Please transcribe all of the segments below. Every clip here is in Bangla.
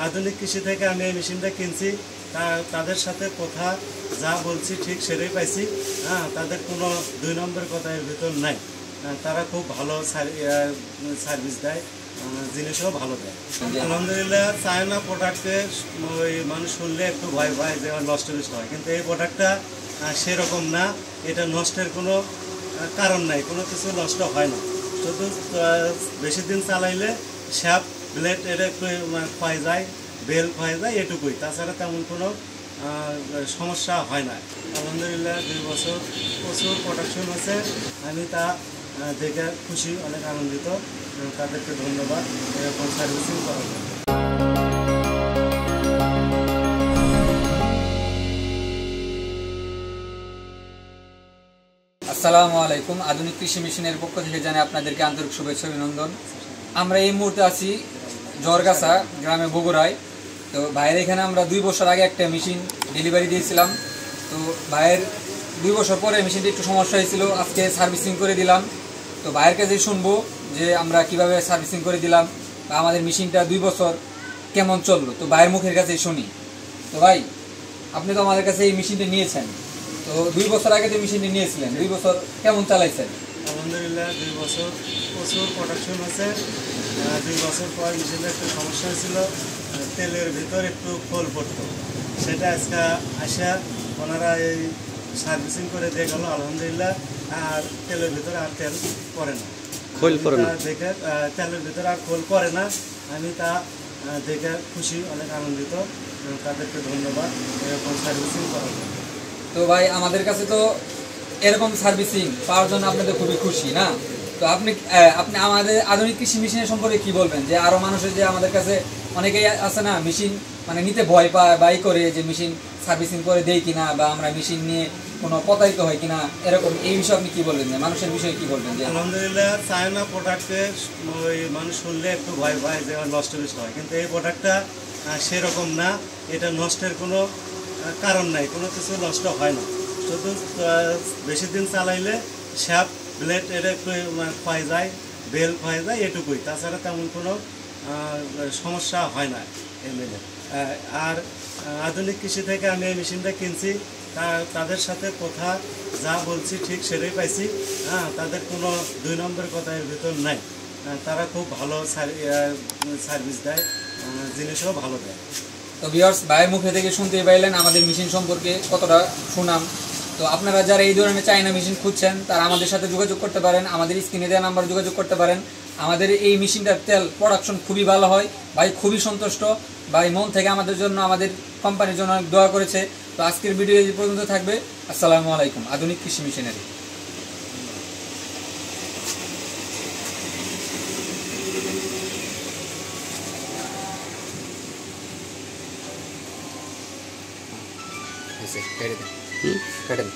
আধুনিক কৃষি থেকে আমি এই মেশিনটা কিনছি, তাদের সাথে কথা যা বলছি ঠিক সেটাই পাইছি। তাদের কোনো 2 নম্বর কথা এর ভিতর নাই। তারা খুব ভালো সার্ভিস দেয়, জিনিসও ভালো দেয়। আলহামদুলিল্লাহ, চায়না প্রোডাক্টে ওই মানুষ শুনলে একটু ভয় পায় যে নষ্ট হয়, কিন্তু এই প্রোডাক্টটা সেরকম না। এটা নষ্টের কোনো কারণ নাই, কোনো কিছু নষ্ট হয় না। শুধু বেশি দিন চালাইলে শ্যাপ ব্লেড এটা একটু ক্ষয় যায়, বেল ক্ষয় যায়, এটুকুই। তাছাড়া তেমন কোনো সমস্যা হয় না। আলহামদুলিল্লাহ 2 বছর প্রচুর প্রোডাকশন আছে। আমি তা দেখে খুশি, অনেক আনন্দিত। তাদেরকে ধন্যবাদ এরকম সার্ভিসিং করার জন্য। আসসালামু আলাইকুম। আধুনিক কৃষি মেশিনের পক্ষ থেকে জানাই আপনাদেরকে আন্তরিক শুভেচ্ছা অভিনন্দন। আমরা এই মুহূর্তে আছি জরগাছা গ্রামে, বগুড়ায়। তো ভাইয়ের এখানে আমরা 2 বছর আগে একটা মেশিন ডেলিভারি দিয়েছিলাম। তো ভাইয়ের 2 বছর পরে মেশিনটি একটু সমস্যা হয়েছিল, আজকে সার্ভিসিং করে দিলাম। তো ভাইয়ের কাছে শুনবো যে আমরা কিভাবে সার্ভিসিং করে দিলাম বা আমাদের মেশিনটা 2 বছর কেমন চললো। তো ভাইয়ের মুখের কাছেই শুনি। তো ভাই, আপনি তো আমাদের কাছে এই মেশিনটি নিয়েছেন, তো 2 বছর আগে যে মেশিনটি নিয়েছিলেন, 2 বছর কেমন চালাইছেন? আলহামদুলিল্লাহ 2 বছর প্রচুর প্রোডাকশন আছে। 2 বছর পর মেশিনের একটু সমস্যা হয়েছিল, তেলের ভিতর একটু খোল পড়তো। সেটা আজকে আসা ওনারা এই সার্ভিসিং করে দিয়ে গেল আলহামদুলিল্লাহ। আর তেলের ভিতরে আর তেল পড়ে না, খোল পড়ে না দেখে, তেলের ভিতরে আর খোল পড়ে না। আমি তা দেখে খুশি, অনেক আনন্দিত। তাদেরকে ধন্যবাদ এরকম সার্ভিসিং করার জন্য। তো ভাই, আমাদের কাছে তো এরকম সার্ভিসিং পাওয়ার জন্য আপনাদের খুবই খুশি না? তো আপনি আমাদের আধুনিক কৃষি মেশিনের সম্পর্কে কি বলবেন? যে আরও মানুষের যে আমাদের কাছে অনেকেই আছে না, মেশিন মানে নিতে ভয় পায়, বাই করে যে মেশিন সার্ভিসিং করে দেয় কিনা, বা আমরা মেশিন নিয়ে কোনো প্রতারিত হয় কিনা, এরকম এই বিষয়ে আপনি কি বলবেন? যে মানুষের বিষয়ে কি বলবেন? যে আলহামদুলিল্লাহ, চায়না প্রোডাক্টে ওই মানুষ শুনলে একটু ভয় পায় যে নষ্ট হয়, কিন্তু এই প্রোডাক্টটা সেরকম না। এটা নষ্টের কোনো কারণ নাই, কোনো কিছু নষ্ট হয় না। শুধু বেশি দিন চালাইলে শ্যাপ ব্লেড এটা একটু ক্ষয় যায়, বেল ক্ষয় যায়, এটুকুই। তাছাড়া তেমন কোনো সমস্যা হয় না এই মেলে। আর আধুনিক কৃষি থেকে আমি এই মেশিনটা কিনছি, তাদের সাথে কথা যা বলছি ঠিক সেটাই পাইছি। তাদের কোনো 2 নম্বর কথা এর ভিতর নাই। তারা খুব ভালো সার্ভিস দেয়, জিনিসও ভালো দেয়। তো ভিউয়ার্স, ভাইয়ের মুখে থেকে শুনতেই পাইলেন আমাদের মেশিন সম্পর্কে কতটা সুনাম। তো আপনারা যারা এই ধরনের চায়না মেশিন খুঁজছেন, তারা আমাদের সাথে যোগাযোগ করতে পারেন, আমাদের স্ক্রিনে দেওয়া নাম্বার যোগাযোগ করতে পারেন। আমাদের এই মেশিনটার তেল প্রোডাকশন খুবই ভালো হয়। ভাই খুবই সন্তুষ্ট, ভাই মন থেকে আমাদের জন্য, আমাদের কোম্পানির জন্য অনেক দোয়া করেছে। তো আজকের ভিডিও এই পর্যন্ত থাকবে। আসসালামু আলাইকুম। আধুনিক কৃষি মেশিনারি। কেটে দেন।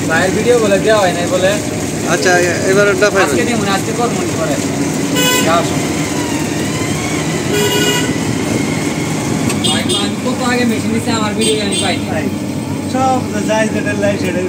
ভাইয়ের ভিডিও বলে দেওয়া হয় নাই বলে। আচ্ছা, এবার আজকে দিয়ে মনে আজকে কর মনে করে কত আগে মেশিন দিচ্ছে, আমার ভিডিও আমি পাই সব যাই যেটা লাই সেটাই।